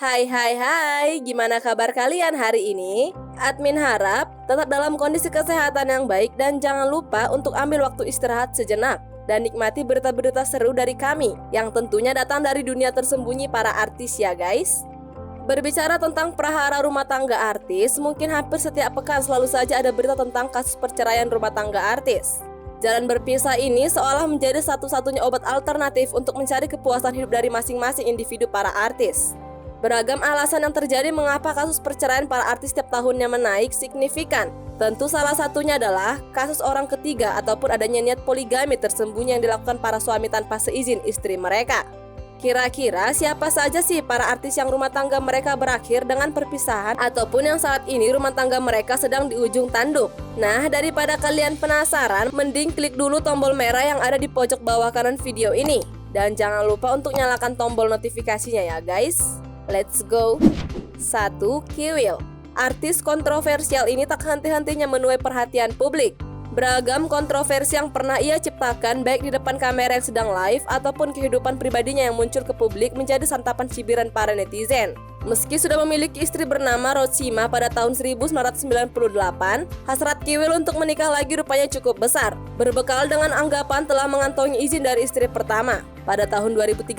Hai, gimana kabar kalian hari ini? Admin harap tetap dalam kondisi kesehatan yang baik dan jangan lupa untuk ambil waktu istirahat sejenak dan nikmati berita-berita seru dari kami yang tentunya datang dari dunia tersembunyi para artis ya guys. Berbicara tentang prahara rumah tangga artis, mungkin hampir setiap pekan selalu saja ada berita tentang kasus perceraian rumah tangga artis. Jalan berpisah ini seolah menjadi satu-satunya obat alternatif untuk mencari kepuasan hidup dari masing-masing individu para artis. Beragam alasan yang terjadi mengapa kasus perceraian para artis setiap tahunnya menaik signifikan. Tentu salah satunya adalah kasus orang ketiga ataupun adanya niat poligami tersembunyi yang dilakukan para suami tanpa seizin istri mereka. Kira-kira siapa saja sih para artis yang rumah tangga mereka berakhir dengan perpisahan ataupun yang saat ini rumah tangga mereka sedang di ujung tanduk? Nah, daripada kalian penasaran, mending klik dulu tombol merah yang ada di pojok bawah kanan video ini. Dan jangan lupa untuk nyalakan tombol notifikasinya ya guys. Let's go. 1. Kiwil. Artis kontroversial ini tak henti-hentinya menuai perhatian publik. Beragam kontroversi yang pernah ia ciptakan baik di depan kamera yang sedang live ataupun kehidupan pribadinya yang muncul ke publik menjadi santapan cibiran para netizen. Meski sudah memiliki istri bernama Rotsima pada tahun 1998, hasrat Kiwil untuk menikah lagi rupanya cukup besar. Berbekal dengan anggapan telah mengantongi izin dari istri pertama. Pada tahun 2013,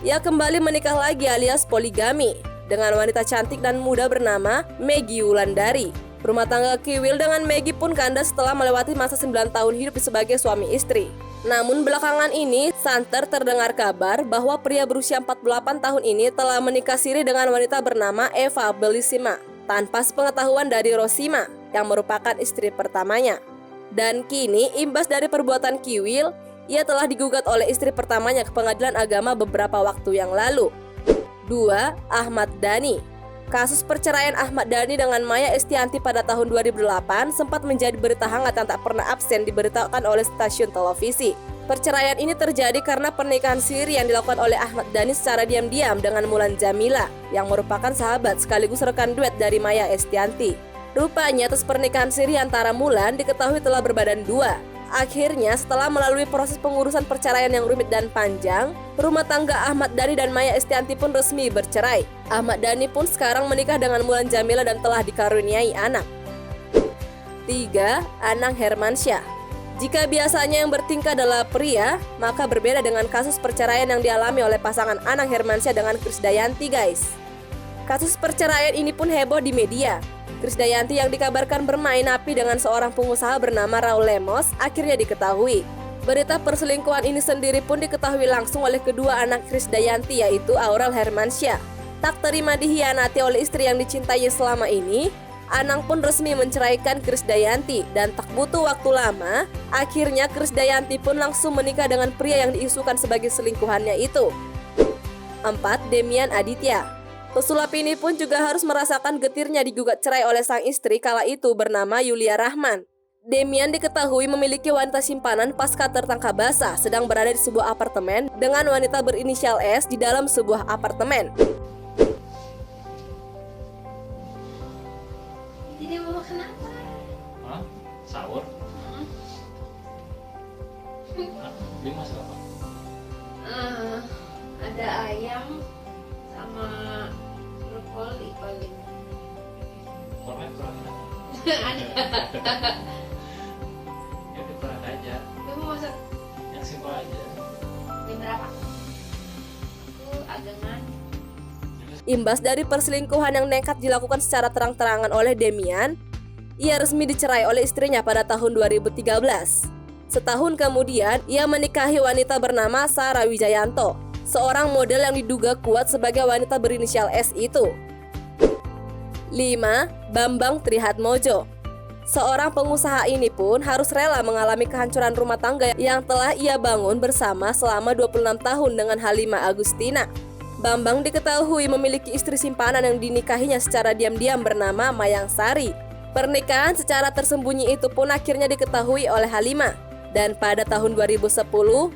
ia kembali menikah lagi alias poligami dengan wanita cantik dan muda bernama Maggie Wulandari. Rumah tangga Kiwil dengan Maggie pun kandas setelah melewati masa 9 tahun hidup sebagai suami istri. Namun belakangan ini, santer terdengar kabar bahwa pria berusia 48 tahun ini telah menikah siri dengan wanita bernama Eva Bellissima tanpa sepengetahuan dari Rosima yang merupakan istri pertamanya. Dan kini, imbas dari perbuatan Kiwil, ia telah digugat oleh istri pertamanya ke Pengadilan Agama beberapa waktu yang lalu. 2. Ahmad Dhani. Kasus perceraian Ahmad Dhani dengan Maya Estianty pada tahun 2008 sempat menjadi berita hangat yang tak pernah absen diberitakan oleh stasiun televisi. Perceraian ini terjadi karena pernikahan siri yang dilakukan oleh Ahmad Dhani secara diam-diam dengan Mulan Jamila yang merupakan sahabat sekaligus rekan duet dari Maya Estianty. Rupanya atas pernikahan siri antara Mulan diketahui telah berbadan dua. Akhirnya, setelah melalui proses pengurusan perceraian yang rumit dan panjang, rumah tangga Ahmad Dhani dan Maya Estianty pun resmi bercerai. Ahmad Dhani pun sekarang menikah dengan Mulan Jamila dan telah dikaruniai anak. 3. Anang Hermansyah. Jika biasanya yang bertingkah adalah pria, maka berbeda dengan kasus perceraian yang dialami oleh pasangan Anang Hermansyah dengan Krisdayanti guys. Kasus perceraian ini pun heboh di media. Krisdayanti yang dikabarkan bermain api dengan seorang pengusaha bernama Raul Lemos akhirnya diketahui. Berita perselingkuhan ini sendiri pun diketahui langsung oleh kedua anak Krisdayanti yaitu Aurel Hermansyah. Tak terima dihianati oleh istri yang dicintainya selama ini, Anang pun resmi menceraikan Krisdayanti dan tak butuh waktu lama, akhirnya Krisdayanti pun langsung menikah dengan pria yang diisukan sebagai selingkuhannya itu. 4. Demian Aditya. Pesulap ini pun juga harus merasakan getirnya digugat cerai oleh sang istri kala itu bernama Yulia Rahman. Demian diketahui memiliki wanita simpanan pasca tertangkap basah sedang berada di sebuah apartemen dengan wanita berinisial S di dalam sebuah apartemen. Jadi mau makan apa? Hah? Sahur? Beli masak apa? Ada ayam sama brokoli paling. Kornet kurang ada. Ada. Ya udah kurang aja. Kamu masak Yang simpel aja. jam berapa? Aku agak ngantuk. Imbas dari perselingkuhan yang nekat dilakukan secara terang-terangan oleh Demian, ia resmi dicerai oleh istrinya pada tahun 2013. Setahun kemudian, ia menikahi wanita bernama Sarah Wijayanto, seorang model yang diduga kuat sebagai wanita berinisial S itu. 5. Bambang Trihatmojo. Seorang pengusaha ini pun harus rela mengalami kehancuran rumah tangga yang telah ia bangun bersama selama 26 tahun dengan Halimah Agustina. Bambang diketahui memiliki istri simpanan yang dinikahinya secara diam-diam bernama Mayang Sari. Pernikahan secara tersembunyi itu pun akhirnya diketahui oleh Halimah. Dan pada tahun 2010,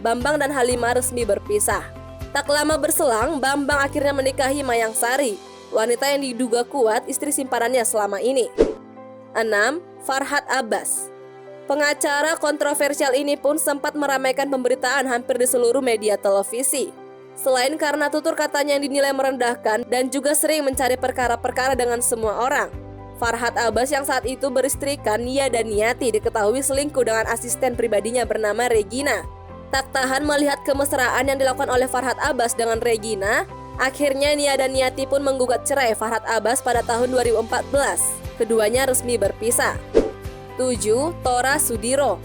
Bambang dan Halimah resmi berpisah. Tak lama berselang, Bambang akhirnya menikahi Mayang Sari, wanita yang diduga kuat istri simpanannya selama ini. 6. Farhad Abbas. Pengacara kontroversial ini pun sempat meramaikan pemberitaan hampir di seluruh media televisi. Selain karena tutur katanya yang dinilai merendahkan dan juga sering mencari perkara-perkara dengan semua orang, Farhad Abbas yang saat itu beristrikan Nia dan Niati diketahui selingkuh dengan asisten pribadinya bernama Regina. Tak tahan melihat kemesraan yang dilakukan oleh Farhad Abbas dengan Regina, akhirnya Nia dan Niati pun menggugat cerai Farhad Abbas pada tahun 2014. Keduanya resmi berpisah. 7. Tora Sudiro.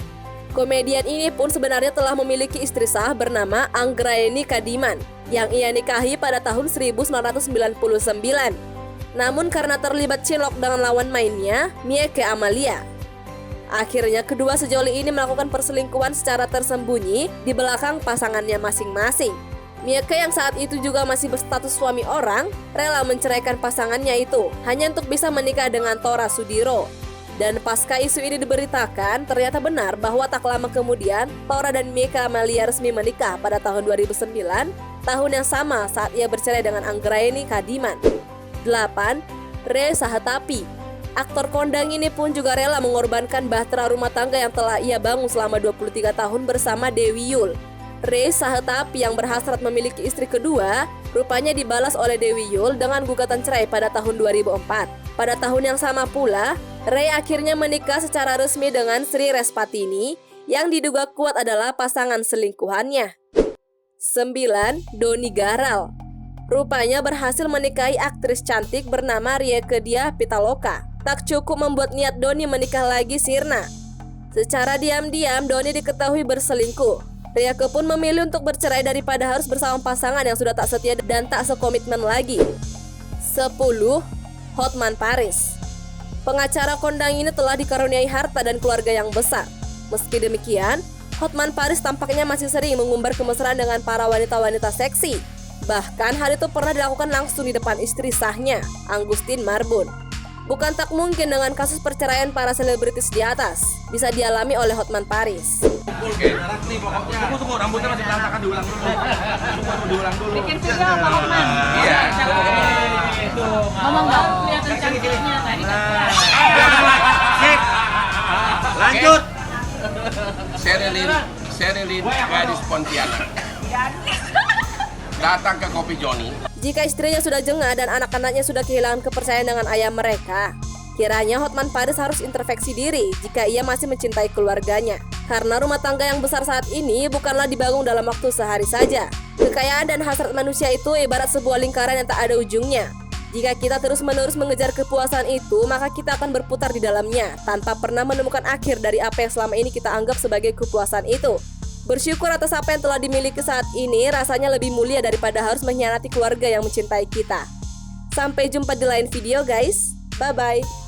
Komedian ini pun sebenarnya telah memiliki istri sah bernama Anggraeni Kadiman yang ia nikahi pada tahun 1999. Namun karena terlibat cinlok dengan lawan mainnya, Mieke Amalia. Akhirnya kedua sejoli ini melakukan perselingkuhan secara tersembunyi di belakang pasangannya masing-masing. Mieke yang saat itu juga masih berstatus suami orang, rela menceraikan pasangannya itu hanya untuk bisa menikah dengan Tora Sudiro. Dan pasca isu ini diberitakan, ternyata benar bahwa tak lama kemudian Tora dan Mieke Amalia resmi menikah pada tahun 2009, tahun yang sama saat ia bercerai dengan Anggraeni Kadiman. 8. Re Sahatapi. Aktor kondang ini pun juga rela mengorbankan bahtera rumah tangga yang telah ia bangun selama 23 tahun bersama Dewi Yul. Re Sahatapi yang berhasrat memiliki istri kedua, rupanya dibalas oleh Dewi Yul dengan gugatan cerai pada tahun 2004. Pada tahun yang sama pula, Ray akhirnya menikah secara resmi dengan Sri Respatini yang diduga kuat adalah pasangan selingkuhannya. 9. Doni Garal. Rupanya berhasil menikahi aktris cantik bernama Rieke Diah Pitaloka. Tak cukup membuat niat Doni menikah lagi sirna. Secara diam-diam Doni diketahui berselingkuh. Rieke pun memilih untuk bercerai daripada harus bersama pasangan yang sudah tak setia dan tak sekomitmen lagi. 10. Hotman Paris. Pengacara kondang ini telah dikaruniai harta dan keluarga yang besar. Meski demikian, Hotman Paris tampaknya masih sering mengumbar kemesraan dengan para wanita-wanita seksi. Bahkan hal itu pernah dilakukan langsung di depan istri sahnya, Angustin Marbun. Bukan tak mungkin dengan kasus perceraian para selebritis di atas bisa dialami oleh Hotman Paris. Tunggu, rambutnya masih berantakan, diulang dulu. Bikin video apa Hotman? Iya. Ngomong dong, kelihatan cantiknya tadi. Lanjut. Sherilyn gadis Pontianak datang ke Kopi Joni. Jika istrinya sudah jengah dan anak-anaknya sudah kehilangan kepercayaan dengan ayah mereka, kiranya Hotman Paris harus introspeksi diri jika ia masih mencintai keluarganya. Karena rumah tangga yang besar saat ini bukanlah dibangun dalam waktu sehari saja. Kekayaan dan hasrat manusia itu ibarat sebuah lingkaran yang tak ada ujungnya. Jika kita terus-menerus mengejar kepuasan itu, maka kita akan berputar di dalamnya tanpa pernah menemukan akhir dari apa yang selama ini kita anggap sebagai kepuasan itu. Bersyukur atas apa yang telah dimiliki saat ini rasanya lebih mulia daripada harus mengkhianati keluarga yang mencintai kita. Sampai jumpa di lain video guys. Bye-bye.